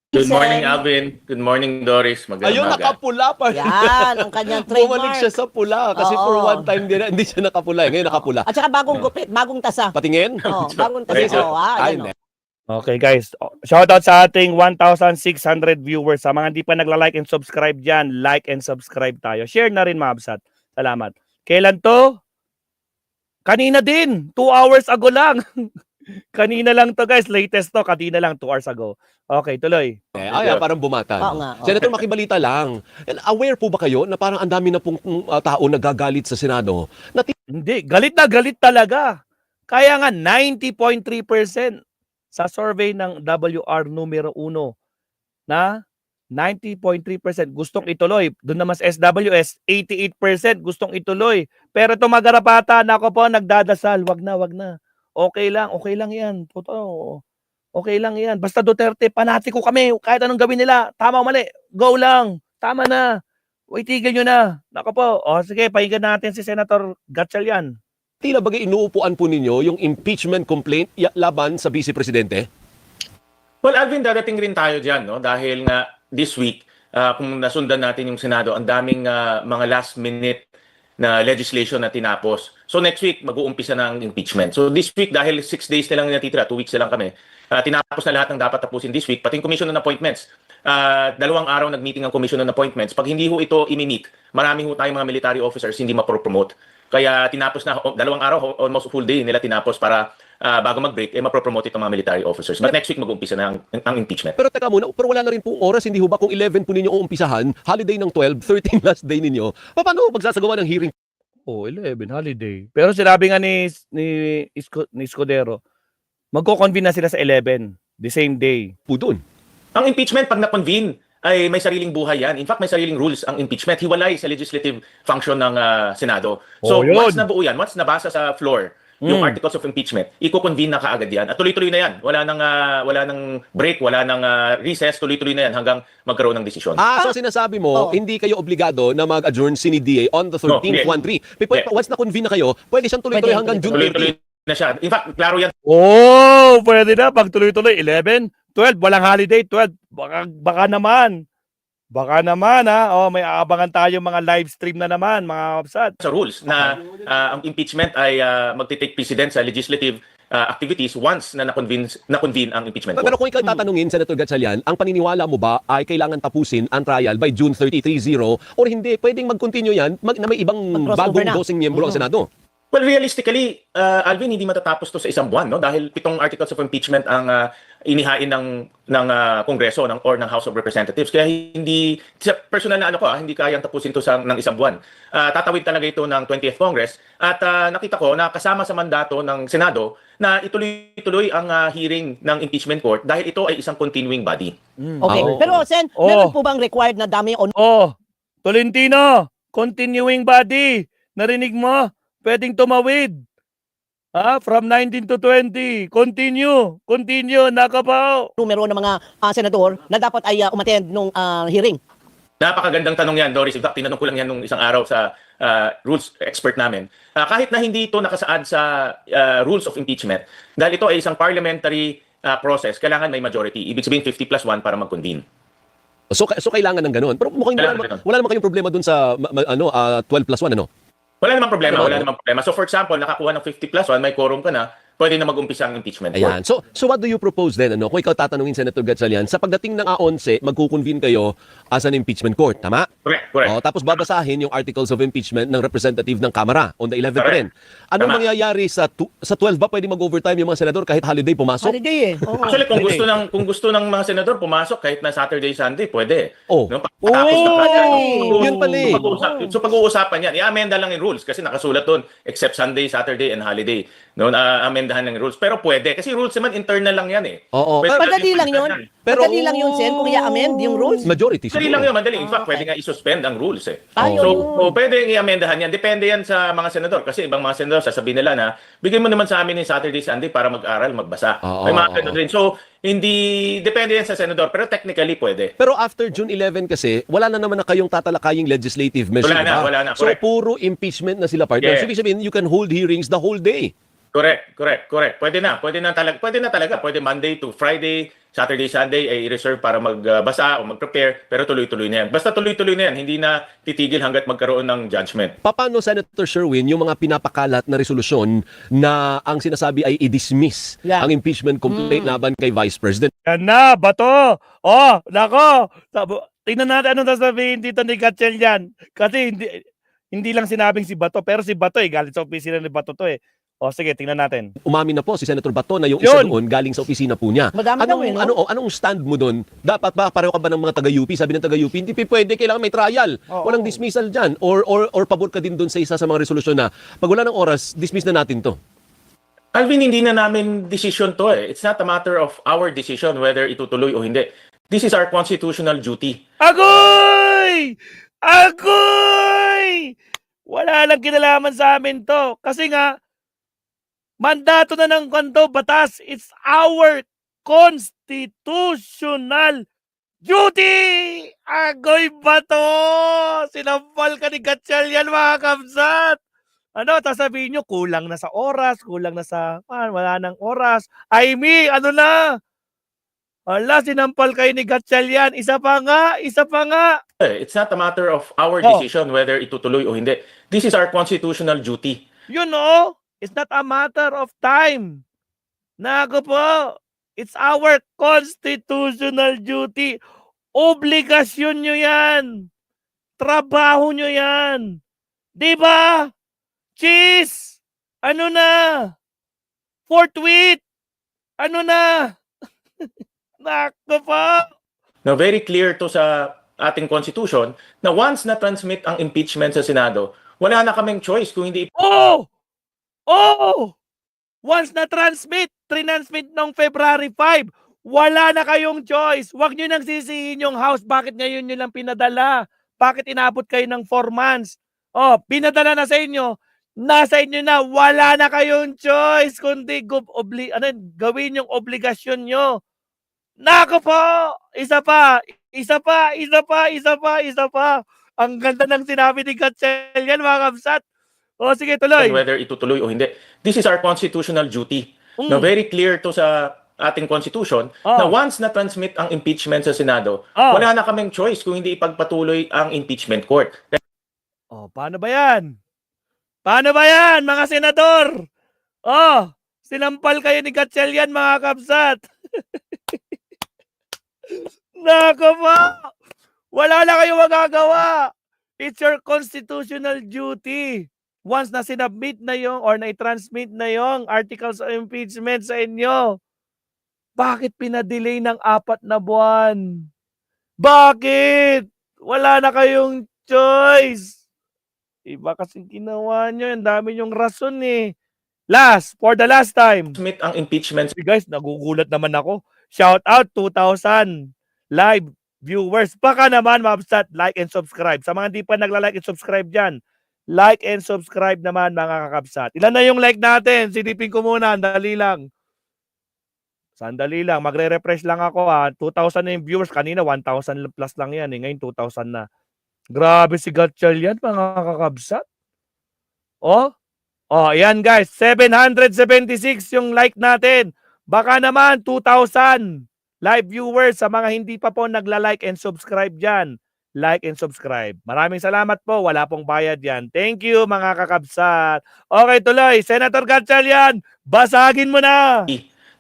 Good morning, Sen. Alvin. Good morning, Doris. Magandang Ayun, umaga. nakapula pa. Yan, ang kanyang Bumalik trademark. siya sa pula. Kasi Oo. for one time din, hindi siya nakapula. Ngayon nakapula. At saka bagong gupit, bagong tasa. Patingin? Oh, bagong tasa. Medyo. Oh, Ay, yan, oh. Okay guys, shoutout sa ating 1,600 viewers. Sa mga hindi pa nagla-like and subscribe dyan, like and subscribe tayo. Share na rin, Mabsat. Salamat. Kailan to? Kanina din. 2 hours ago lang. Kanina lang to guys. Latest to. Kanina lang. 2 hours ago. Okay, tuloy. Ay, parang bumatan. Oo nga, oo. Senator, makibalita lang. Aware po ba kayo na parang ang dami na pong tao nagagalit sa Senado na Hindi. Galit na galit talaga. Kaya nga 90.3% sa survey ng WR numero 1 na 90.3% gustong ituloy. Doon naman sa SWS, 88% gustong ituloy. Pero ito magarapata, nako po, nagdadasal. Wag na. Okay lang yan. Totoo. Okay lang yan. Basta Duterte, panatiko kami. Kahit anong gawin nila, tama o mali, go lang. Tama na. Itigil nyo na. Nako po. O sige, pakinggan natin si Senator Gatchalian. tila bagay inuupuan po ninyo yung impeachment complaint laban sa Vice Presidente? Well, Alvin, darating rin tayo dyan, no? Dahil nga this week, kung nasundan natin yung Senado, ang daming mga last-minute na legislation na tinapos. So next week, mag-uumpisa ng impeachment. So this week, dahil 6 days na lang natitira, 2 weeks na lang kami, tinapos na lahat ng dapat tapusin this week, pati yung Commission on Appointments. 2 araw nag-meeting ang Commission on Appointments. Pag hindi ho ito imi-meet, marami ho tayong mga military officers hindi mapropromote. Kaya tinapos na 2 araw, almost full day nila tinapos para bago mag-break, mapropromote itong mga military officers. But next week mag-uumpisa na ang impeachment. Pero teka muna, pero wala na rin pong oras, hindi ho ba kung 11 po ninyo uumpisahan, holiday ng 12, 13 last day ninyo, paano ho magsasagawa ng hearing? Oh, 11, holiday. Pero sinabi nga ni Escudero, magko-convene na sila sa 11, the same day. Po doon? Ang impeachment, pag na-convene, ay may sariling buhay yan. In fact, may sariling rules ang impeachment. Hiwalay sa legislative function ng Senado. So, yun. once nabuo yan, once nabasa sa floor, yung articles of impeachment, i-convene na kaagad yan. At tuloy-tuloy na yan. Wala nang break, wala nang recess, tuloy-tuloy na yan hanggang magkaroon ng desisyon. So sinasabi mo, hindi kayo obligado na mag-adjourn si DA on the 13th, No, 1-3. Once na-convene na kayo, pwede siyang tuloy-tuloy Pwede, hanggang June Tuloy-tuloy 20. na siya. In fact, klaro yan. Oh, pwede na. Pag tuloy-tuloy, 11, 12, walang holiday, 12. Baka naman. Baka naman ha. Oh, may aabangan tayo mga live stream na naman, mga kapsat. Sa rules na ang impeachment ay magte-take precedence sa legislative activities once na na-convene ang impeachment Pero court. kung ikaw tatanungin, Senator Gatchalian, ang paniniwala mo ba ay kailangan tapusin ang trial by June 30, 30 or hindi? Pwedeng mag-continue yan na may ibang Mag-crossover bagong na. dosing miyembro ang Senado? Well, realistically, Alvin, hindi matatapos to sa 1 buwan, no? Dahil 7 articles of impeachment ang inihain ng Kongreso or ng House of Representatives. Kaya hindi, sa personal na hindi kayang tapusin to ng 1 buwan. Tatawid talaga ito ng 20th Congress. At nakita ko na kasama sa mandato ng Senado na ituloy-tuloy ang hearing ng impeachment court dahil ito ay isang continuing body. Okay. Oo. Pero Sen, Oo. meron po bang required na dami on Oh, Tolentino, continuing body. Narinig mo? Pwedeng tumawid. From 19 to 20. Continue. Nakapaw. numero ng mga senador na dapat ay umattend nung hearing? Napakagandang tanong yan, Doris. In fact, tinanong ko lang yan nung isang araw sa rules expert namin. Kahit na hindi ito nakasaad sa rules of impeachment, dahil ito ay isang parliamentary process, kailangan may majority. Ibig sabihin 50+1 para mag-convene. So kailangan ng ganun. Pero mukhang wala naman kayong problema dun sa 12+1, ano? Wala namang problema. So for example, nakakuha ng 50+1, may quorum ka na, pwede na mag-umpisa ang impeachment court. Ayan. So what do you propose then? Ano? Kung ikaw tatanungin, Senator Gatchalian, sa pagdating ng A11, magkukonvene kayo as an impeachment court, tama? Correct. Tapos babasahin yung articles of impeachment ng representative ng Kamara on the 11th pa rin. Anong Tama. mangyayari sa 12 ba? Pwede mag-overtime yung mga senador kahit holiday pumasok? Holiday eh. Oo. Actually, kung gusto ng mga senador pumasok kahit na Saturday, Sunday, pwede. Oh. No? Pagkatapos ng Yun pala eh. So pag-uusapan yan, i-amenda lang yung rules kasi nakasulat doon except Sunday, Saturday, and holiday. No, amendahan ng rules. Pero pwede kasi rules naman internal lang yan eh. Oo. Pwede Madali lang yun. Pero- Madali lang yun, Sen, kung i-amend yung rules. Majority Madali siguro. lang yun, madali. In fact, pwede nga i-suspend ang rules eh. Ayun. So, pwede i-amendahan yan. Depende yan sa mga senador. Kasi ibang mga senador, sasabihin nila na, bigyan mo naman sa amin yung Saturday, Sunday para mag-aral, magbasa. Oo, May mga oo. ganun rin. So, hindi, depende yan sa senador. Pero technically, pwede. Pero after June 11 kasi, wala na naman na kayong tatalakaying legislative measure. Wala na, diba? wala na, So correct. puro impeachment na sila partner. Yeah. So ibig sabihin, you can hold hearings the whole day. Correct. Pwede na talaga. Pwede Monday to Friday, Saturday, Sunday ay i-reserve para magbasa o mag-prepare, pero tuloy-tuloy na yan. Basta tuloy-tuloy na yan, hindi na titigil hanggat magkaroon ng judgment. Paano, Senator Sherwin, yung mga pinapakalat na resolusyon na ang sinasabi ay i-dismiss Yeah. ang impeachment complaint laban kay Vice President? Yan na, bato! Oh, nako! Tingnan natin anong sasabihin dito ni Gatchel yan. Kasi hindi lang sinabing si Bato, pero si Bato galit sa opisina ni Bato to eh. O sige, tingnan natin. Umamin na po si Senator Bato na yung isa Yun. doon galing sa opisina po niya. Madami daw eh, no? Anong stand mo doon? Dapat ba pareho ka ba ng mga taga-UP? Sabi ng taga-UP, hindi pwede, kailangan may trial. Oo. Walang dismissal dyan. Or pabor ka din doon sa isa sa mga resolusyon na pag wala ng oras, dismiss na natin to. Alvin, hindi na namin decision to eh. It's not a matter of our decision whether itutuloy o hindi. This is our constitutional duty. Agoy! Agoy! Wala lang kinalaman sa amin to. Kasi nga, mandato na ng kanto, batas. It's our constitutional duty! Agoy ba to? Sinampal ka ni Gatchel yan, mga kabsat. Ano, sasabihin nyo, kulang na sa oras, kulang na sa, wala nang oras. Aimee, ano na? Ala, sinampal kayo ni Gatchel yan. Isa pa nga. It's not a matter of our Oh. decision whether itutuloy o hindi. This is our constitutional duty. You know, it's not a matter of time. Nago po, it's our constitutional duty. Obligasyon nyo yan. Trabaho nyo yan. Diba? Cheese! Ano na? Forthwith! Ano na? Naku po! Now, very clear to sa ating constitution na once na-transmit ang impeachment sa Senado, wala na kaming choice kung hindi Oh! Once na transmit nung February 5, wala na kayong choice. Huwag nyo nang sisihin yung House. Bakit ngayon nyo lang pinadala? Bakit inabot kayo ng 4 months? Oh, pinadala na sa inyo. Nasa inyo na. Wala na kayong choice. Kundi gawin yung obligasyon nyo. Nako po! Isa pa. Ang ganda ng sinabi ni Gatchel yan, mga kabsat. O sige, tuloy. whether itutuloy o hindi. This is our constitutional duty. Now, very clear to sa ating constitution na once na-transmit ang impeachment sa Senado, wala na kaming choice kung hindi ipagpatuloy ang impeachment court. Oh, paano ba yan? Mga senador? Oh, sinampal kayo ni Gatchel yan, mga kabsat. Nako po! Wala na kayo magagawa. It's your constitutional duty. Once na sinubmit na yung or na-transmit na yung articles of impeachment sa inyo, bakit pinadelay ng 4 na buwan? Bakit? Wala na kayong choice. Iba kasing ginawa nyo. Ang dami nyong rason eh. For the last time. Transmit ang impeachment Guys, nagugulat naman ako. Shout out 2,000 live viewers. Baka naman, mabsat, like and subscribe. Sa mga hindi pa nagla-like and subscribe dyan, like and subscribe naman, mga kakabsat. Ilan na yung like natin? Silipin ko muna. Sandali lang. Magre-refresh lang ako ha. 2,000 na yung viewers. Kanina 1,000 plus lang yan. Ngayon 2,000 na. Grabe si Gatchel yan, mga kakabsat. Yan guys. 776 yung like natin. Baka naman 2,000 live viewers sa mga hindi pa po nagla-like and subscribe dyan. Like and subscribe. Maraming salamat po. Wala pong bayad yan. Thank you, mga kakabsat. Okay, tuloy. Senator Gatchel yan. Basagin mo na.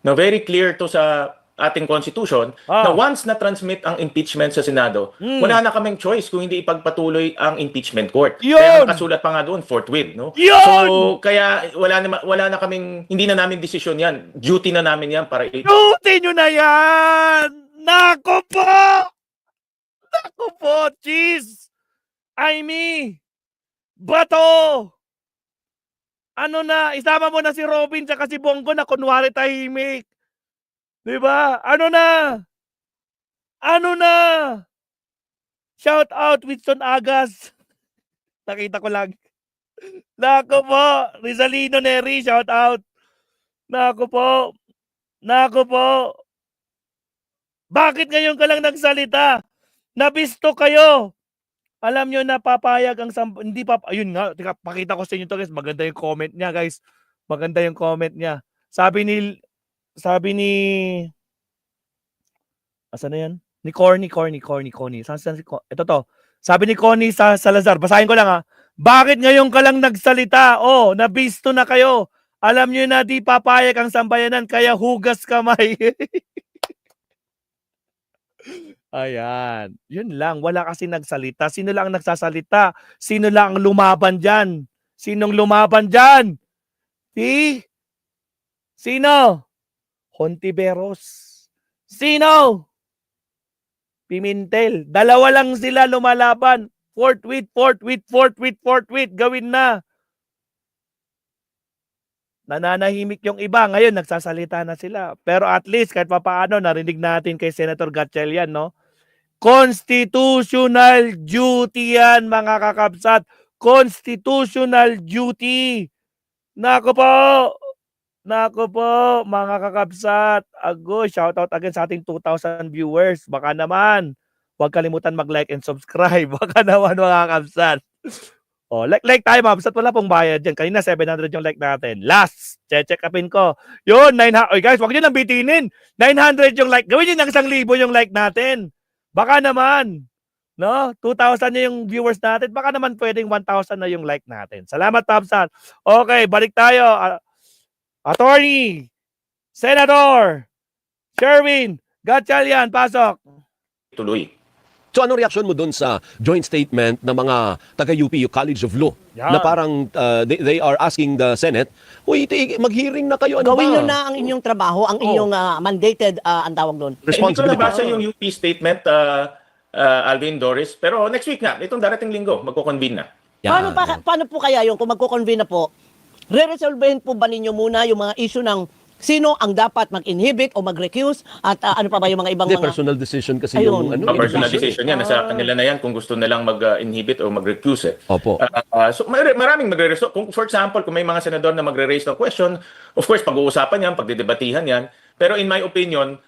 Now, very clear to sa ating constitution na once na-transmit ang impeachment sa Senado, wala na kaming choice kung hindi ipagpatuloy ang impeachment court. Yun! Kaya nakasulat pa nga doon, forthwith, no? Yun! So, kaya wala na kaming, hindi na namin desisyon yan. Duty na namin yan para Duty nyo na yan! Nako po! Cheese! Aimee! Bato! Ano na? Isama mo na si Robin tsaka si Bongo na kunwari tahimik. Diba? Ano na? Shout out Whitson Agas. Nakita ko lang. Nako po. Rizalino Neri, shout out. Nako po. Bakit ngayon ka lang nagsalita? Nabisto kayo. Alam nyo na papayag ang hindi pa, ayun nga, pakita ko sa inyo to guys, maganda yung comment niya guys. Maganda yung comment niya. Sabi ni asan na yan? Ni Corny. Ito to. Sabi ni Connie sa Salazar, basahin ko lang ha. Bakit ngayon ka lang nagsalita? Oh, nabisto na kayo. Alam nyo na di papayag ang sambayanan, kaya hugas kamay. Ayan. Yun lang. Wala kasi nagsalita. Sino lang ang nagsasalita? Sino lang ang lumaban dyan? Sinong lumaban dyan? Sino? Hontiveros. Sino? Pimentel. Dalawa lang sila lumalaban. Forthwith. Gawin na. Nananahimik yung iba. Ngayon, nagsasalita na sila. Pero at least, kahit papaano, narinig natin kay Senator Gatchalian, no? Constitutional duty yan, mga kakabsat. Constitutional duty. Nako po, mga kakabsat. Agoy, shoutout again sa ating 2,000 viewers. Baka naman, huwag kalimutan mag-like and subscribe. Baka naman, mga kakabsat. Oh, like tayo, mga kabsat. Wala pong bayad dyan. Kanina, 700 yung like natin. Last, check upin ko. Yun, 900. Oy guys, huwag nyo nang bitinin. 900 yung like. Gawin nyo ng 1,000 yung like natin. Baka naman. No? 2,000 na yung viewers natin. Baka naman pwedeng 1,000 na yung like natin. Salamat, kabsat. Okay, balik tayo. Attorney, Senator, Sherwin, Gatchalian, pasok. Tuloy. So anong reaksyon mo doon sa joint statement ng mga taga-UP, yung College of Law, Yan. na parang they are asking the Senate, uy, mag-hearing na kayo, ano Gawin ba? nyo na ang inyong trabaho, ang inyong mandated, ang tawag doon. Hindi ko Responsibility. nabasa yung UP statement, Alvin, Doris. Pero next week na, itong darating linggo, magko-convene na. Yan. Paano po kaya yung kung magko-convene na po, re-resolvehin po ba ninyo muna yung mga issue ng sino ang dapat mag-inhibit o mag-recuse at ano pa ba yung mga ibang Hindi, mga... personal decision kasi Ayun. yung Personal individual. decision yan. Nasa kanila na yan kung gusto nilang mag-inhibit o mag-recuse. Opo. So maraming magre-resolve. Kung, for example, kung may mga senador na magre-raise ng question, of course, pag-uusapan yan, pagdidebatihan yan. Pero in my opinion,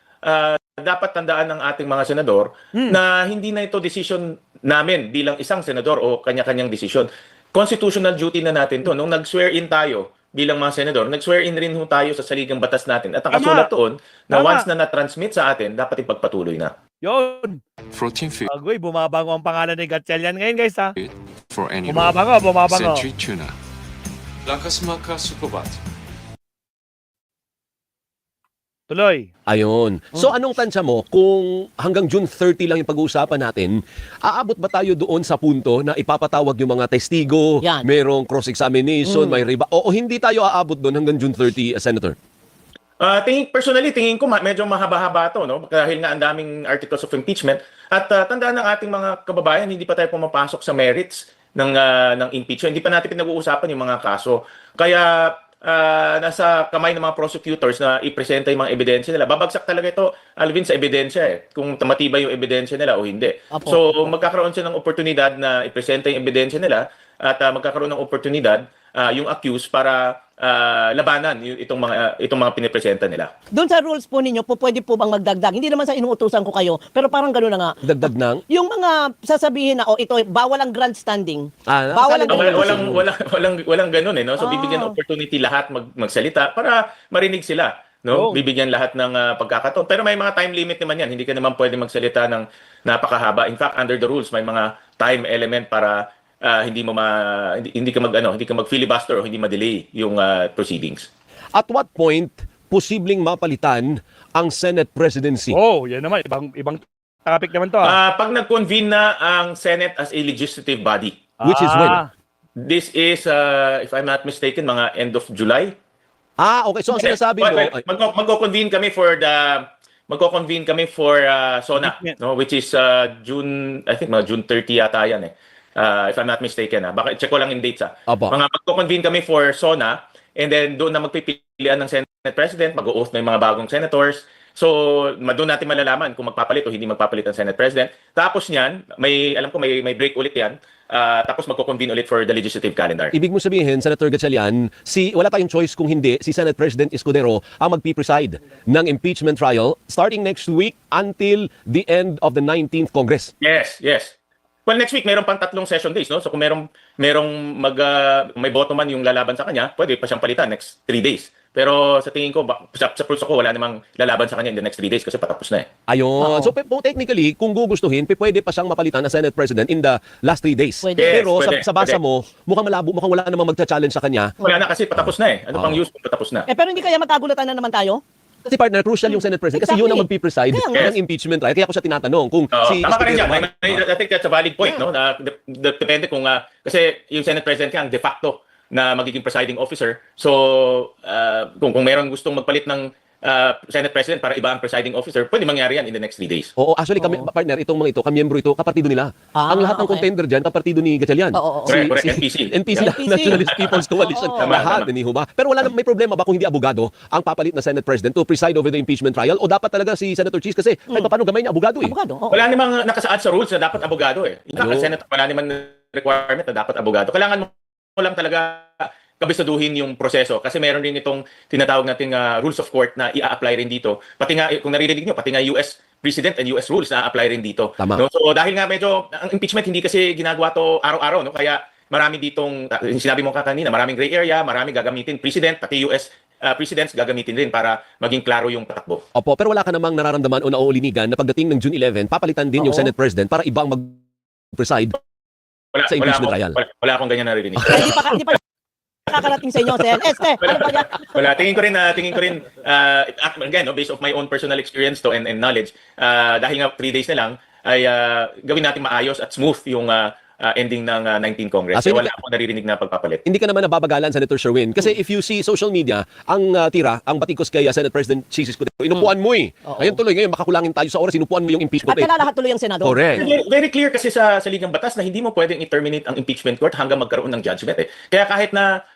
dapat tandaan ng ating mga senador na hindi na ito decision namin bilang isang senador o kanya-kanyang decision. Constitutional duty na natin to. Nung nag-swear in tayo bilang mga senador, nag-swear in rin ho tayo sa saligang batas natin. At nakasulat doon na Tama. once na na-transmit sa atin, dapat ipagpatuloy na. Yun. Protein feed Agoy, bumabango ang pangalan ni Gatchalian ngayon, guys, ha? for any Bumabango. Century tuna. Lakas maka sukubat. Tuloy. Ayun. So anong tansya mo kung hanggang June 30 lang yung pag-uusapan natin, aabot ba tayo doon sa punto na ipapatawag yung mga testigo, Yan. merong cross-examination, may riba, o hindi tayo aabot doon hanggang June 30, Senator? Personally, tingin ko medyo mahaba-haba to, no? Dahil nga ang daming articles of impeachment. At tandaan ng ating mga kababayan, hindi pa tayo pumapasok sa merits ng impeachment. Hindi pa natin pinag-uusapan yung mga kaso. Kaya nasa kamay ng mga prosecutors na ipresenta yung mga ebidensya nila. Babagsak talaga ito, Alvin, sa ebidensya kung matibay yung ebidensya nila o hindi. Apo. So, magkakaroon siya ng oportunidad na ipresenta yung ebidensya nila at magkakaroon ng oportunidad yung accused para labanan itong mga pinipresenta nila. Doon sa rules po ninyo, pwede po bang magdagdag? Hindi naman sa inuutusan ko kayo, pero parang gano'n na nga. Dagdag ng? Yung mga sasabihin na, ito, bawal ang grandstanding. Bawal ang Walang ganun no. So bibigyan ng opportunity lahat magsalita para marinig sila, no? Oh. Bibigyan lahat ng pagkakataon. Pero may mga time limit naman yan. Hindi ka naman pwede magsalita ng napakahaba. In fact, under the rules may mga time element para hindi ka mag-filibuster o hindi ma-delay yung proceedings. At what point posibleng mapalitan ang Senate presidency? Oh, yan naman. Ibang topic naman to, ha? Pag nag-convene na ang Senate as a legislative body, Which is when? this is, if I'm not mistaken, mga end of July. Okay. So ang sinasabi mo, Magko-convene kami for SONA, no, which is June, I think mga June 30 yata yan if I'm not mistaken. Baka check ko lang yung dates. Apo. Magko-convene kami for SONA and then doon na magpipilian ng Senate President, mag-o-oath na yung mga bagong senators. So, doon natin malalaman kung magpapalit o hindi magpapalit ang Senate President. Tapos niyan, alam ko may break ulit yan. Tapos magko-convene ulit for the legislative calendar. ibig mo sabihin, Senator Gatchalian, wala tayong choice kung hindi si Senate President Escudero ang magpipreside ng impeachment trial starting next week until the end of the 19th Congress. Yes. Well, next week meron pang 3 session days, no? So kung merong may boto man yung lalaban sa kanya, pwede pa siyang palitan next 3 days. Pero sa tingin ko, sa pulso ko, wala namang lalaban sa kanya in the next 3 days kasi patapos na eh. Ayun. Oo. So technically, kung gugustuhin, pwede pa siyang mapalitan na Senate President in the last 3 days. Pwede. Yes, Pero pwede, sa basa pwede. mo, mukhang malabo, mukhang wala namang magcha-challenge sa kanya. Wala na kasi patapos na eh. Ano pang Oo. use kung patapos na? Pero hindi kaya magkagulatan na naman tayo? Kasi partner, crucial yung Senate President kasi yun ang Exactly. magpipreside Kaya nga. ng impeachment trial. Kaya ako siya tinatanong kung Oo, si tama ka rin Speaker yan. naman. I think that's a valid point, no? Na depende kung kasi yung Senate President ka ang de facto na magiging presiding officer. So, kung meron gustong magpalit ng Senate President para iba ang presiding officer, pwede mangyari yan in the next 3 days. Oo, actually kami partner itong mga ito, kamiyembro ito, kapartido nila. Ang lahat ng okay. contender diyan kapartido ni Gatchalian. Oo, oo. Correct, NPC. NPC, NPC. Nationalist People's Coalition. Oo. Lahat, Tama. hindi ho ba? Pero wala may problema ba kung hindi abogado ang papalit na Senate President to preside over the impeachment trial o dapat talaga si Senator Cheese kasi kahit paano gamay niya abogado eh. Abogado. Oo. Wala namang nakasaad sa rules na dapat abogado eh. In fact, Ayun. ang Senate, wala namang requirement na dapat abogado. Kailangan mo lang talaga kabisaduhin yung proseso kasi meron rin itong tinatawag nating rules of court na i-apply rin dito. Pati nga, kung naririnig nyo, pati nga US President and US rules na apply rin dito. Tama. No? So dahil nga medyo, ang impeachment hindi kasi ginagawa to araw-araw, no? Kaya marami ditong, sinabi mo kanina, maraming gray area, maraming gagamitin President, pati US Presidents gagamitin rin para maging klaro yung patakbo. Opo, pero wala ka namang nararamdaman o nauulinigan na pagdating ng June 11, papalitan din yung Oo. Senate President para ibang mag-preside sa impeachment trial. Wala akong ganyan naririnig. Hindi pa nakakarating sa inyo, Sen. Ano ba yan? Wala, tingin ko rin again, no, based of my own personal experience to and knowledge, dahil nga 3 days na lang ay gawin natin maayos at smooth yung ending ng 19 Congress. So Kaya hindi wala akong naririnig na pagpapalit. Hindi ka naman nababagalan, Senator Sherwin. Kasi if you see social media, ang ang batikos kay Senate President Cheese Escudero, inupuan mo eh. Oo. Ayun tuloy, ngayon makakulangin tayo sa oras, inupuan mo yung impeachment. At kalalahat tuloy ang Senado. Correct. Very clear kasi sa ligang batas na hindi mo pwedeng i-terminate ang impeachment court hanggang magkaroon ng judgment eh. Kaya kahit na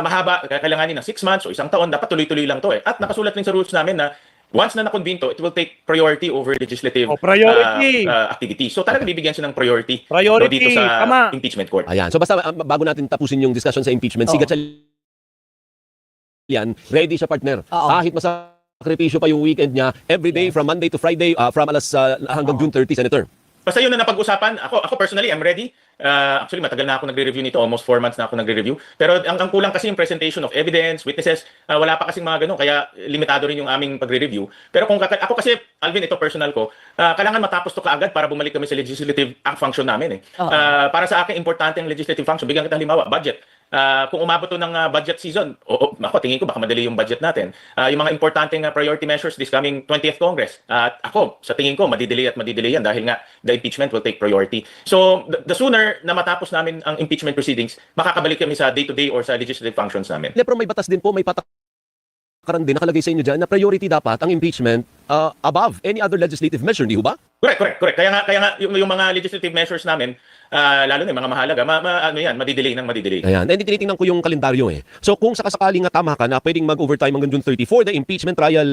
mahaba, kailanganin ng 6 months o 1 taon, dapat tuloy-tuloy lang to eh. At nakasulat rin sa rules namin na once na na-convene to, it will take priority over legislative priority. activity. So talaga bibigyan siya ng priority, Priority, dito sa tama. impeachment court. Ayan. So basta bago natin tapusin yung discussion sa impeachment, si Oo. Gatchalian, ready siya partner. Oo. Kahit masakripisyo pa yung weekend niya, every day from Monday to Friday, from alas hanggang June 30, Senator. Basta yun na napag-usapan. Ako personally, I'm ready. Actually, matagal na ako nagre-review nito. Almost 4 months na ako nagre-review. Pero ang kulang kasi yung presentation of evidence, witnesses. Wala pa kasing mga ganun. Kaya limitado rin yung aming pagre-review. Pero kung ako kasi, Alvin, ito personal ko, kailangan matapos to kaagad para bumalik kami sa legislative function namin. Oo. Para sa akin, importante ang legislative function. Bigyan kita halimbawa, budget. Kung umabot to ng budget season, ako tingin ko baka madali yung budget natin. Yung mga importanteng priority measures this coming 20th Congress. At ako, sa tingin ko, madidili yan dahil nga the impeachment will take priority. So, the sooner na matapos namin ang impeachment proceedings, makakabalik kami sa day-to-day or sa legislative functions namin. Pero may batas din po, may patakaran din nakalagay sa inyo dyan na priority dapat ang impeachment above any other legislative measure, di ho ba? Correct. Kaya nga yung mga legislative measures namin, lalo na yung mga mahalaga, madidelay. Ayan. And tinitingnan ko yung kalendaryo eh. So kung sakasakaling nga tama ka na pwedeng mag-overtime hanggang June 30 for the impeachment trial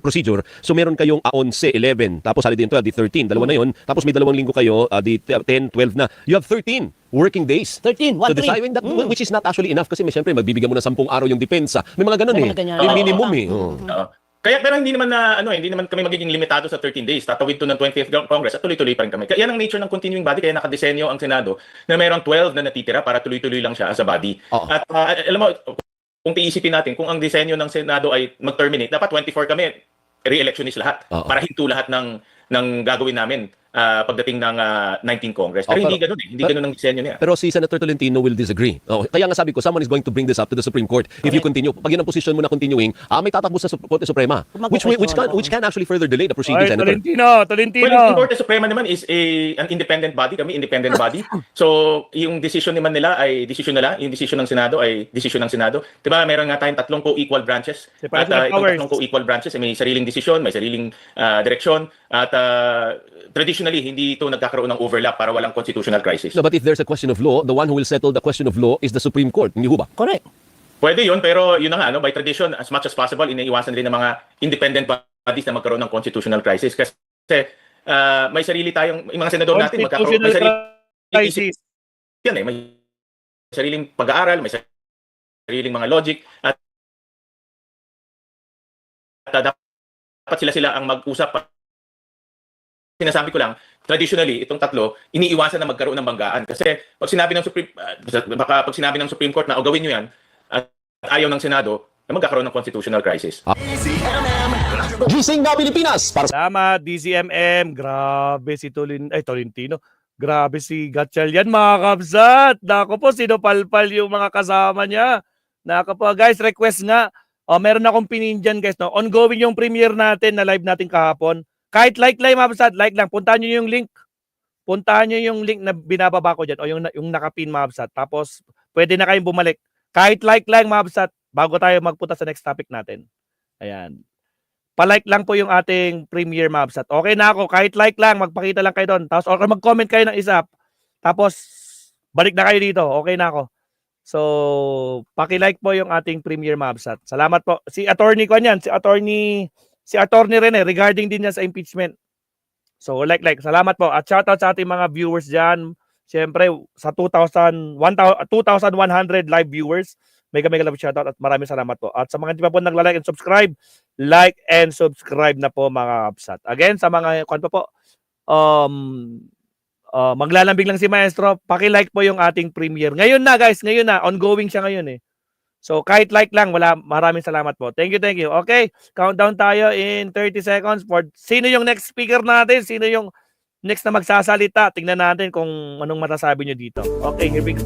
procedure, so meron kayong 11, 11, tapos holiday 12, di 13, dalawa na yun, tapos may 2 linggo kayo, di 10, 12 na. You have 13 working days. 13, To decide, which is not actually enough kasi may siyempre magbibigyan mo ng 10 araw yung depensa. May mga ganun May eh. mga ganyan. May Oo. minimum eh. Oo. Oo. Pero hindi naman kami magiging limitado sa 13 days. Tatawid to ng 20th Congress at tuloy-tuloy pa rin kami. Kaya yan ang nature ng continuing body, kaya nakadesenyo ang Senado na mayroong 12 na natitira para tuloy-tuloy lang siya as a body. Oo. At alam mo, kung tiisipin natin, kung ang disenyo ng Senado ay mag-terminate, dapat 24 kami, re-electionist lahat. Oo. Para hinto lahat ng gagawin namin pagdating ng 19 Congress. Pero hindi ganun eh. Hindi ganun ang disenyo niya. Pero si Senator Tolentino will disagree. Oh, kaya nga sabi ko, someone is going to bring this up to the Supreme Court if you continue. Pag yun ang position mo na continuing, may tatakbo sa Korte Suprema. Which can actually further delay the proceedings, Senator. Tolentino. Well, yung Korte Suprema naman is an independent body. Kami, independent body. So, yung decision naman nila ay decision nila. Yung decision ng Senado ay decision ng Senado. Diba, meron nga tayong 3 co-equal branches. At Separation of powers. itong 3 co-equal branches ay may sariling decision, may sariling direksyon. At traditionally, hindi ito nagkakaroon ng overlap para walang constitutional crisis. No, but if there's a question of law, the one who will settle the question of law is the Supreme Court. Hindi ho ba? Correct. Pwede yun, pero yun na nga, by tradition, as much as possible, iniiwasan rin ng mga independent bodies na magkaroon ng constitutional crisis. Kasi may sarili tayong, yung mga senador natin, magkakaroon, may Constitutional sarili crisis. yan eh, may sariling pag-aaral, may sariling mga logic, at dapat sila ang mag-usap sinasabi ko lang, traditionally, itong tatlo, iniiwasan na magkaroon ng banggaan. Kasi pag sinabi ng Supreme Court na, o gawin nyo yan, at ayaw ng Senado, na magkakaroon ng constitutional crisis. Gising na Pilipinas para Salamat, DCMM. Grabe si Tolentino. Grabe si Gatchalian, mga kabsat. Nako po, sinupalpal yung mga kasama niya. Nako po, guys, request nga. Meron akong pinin dyan, guys. No? Ongoing yung premiere natin na live natin kahapon. Kahit like lang, mga kabsat, like lang. Puntahan nyo yung link. Puntahan nyo yung link na binababa ko dyan o yung nakapin, mga kabsat. Tapos, pwede na kayong bumalik. Kahit like lang, mga kabsat, bago tayo magpunta sa next topic natin. Ayan. Pa-like lang po yung ating premiere, Mabsat. Okay na ako. Kahit like lang, magpakita lang kayo doon. Tapos, or mag-comment kayo ng isa. Tapos, balik na kayo dito. Okay na ako. So, paki-like po yung ating premiere, Mabsat. Salamat po. Si attorney ko yan. Si attorney Rene, regarding din yan sa impeachment. So, like. Salamat po. At shoutout sa ating mga viewers dyan. Siyempre, sa 2,100 live viewers, mega love shoutout at maraming salamat po. At sa mga hindi pa po nagla-like and subscribe, like and subscribe na po, mga kabsat. Again, sa mga maglalambing lang si Maestro, paki-like po yung ating premiere. Ngayon na, guys, ongoing siya ngayon eh. So kahit like lang, maraming salamat po. Thank you. Okay, countdown tayo in 30 seconds for sino yung next speaker natin, sino yung next na magsasalita. Tingnan natin kung anong matasabi nyo dito. Okay, here we go.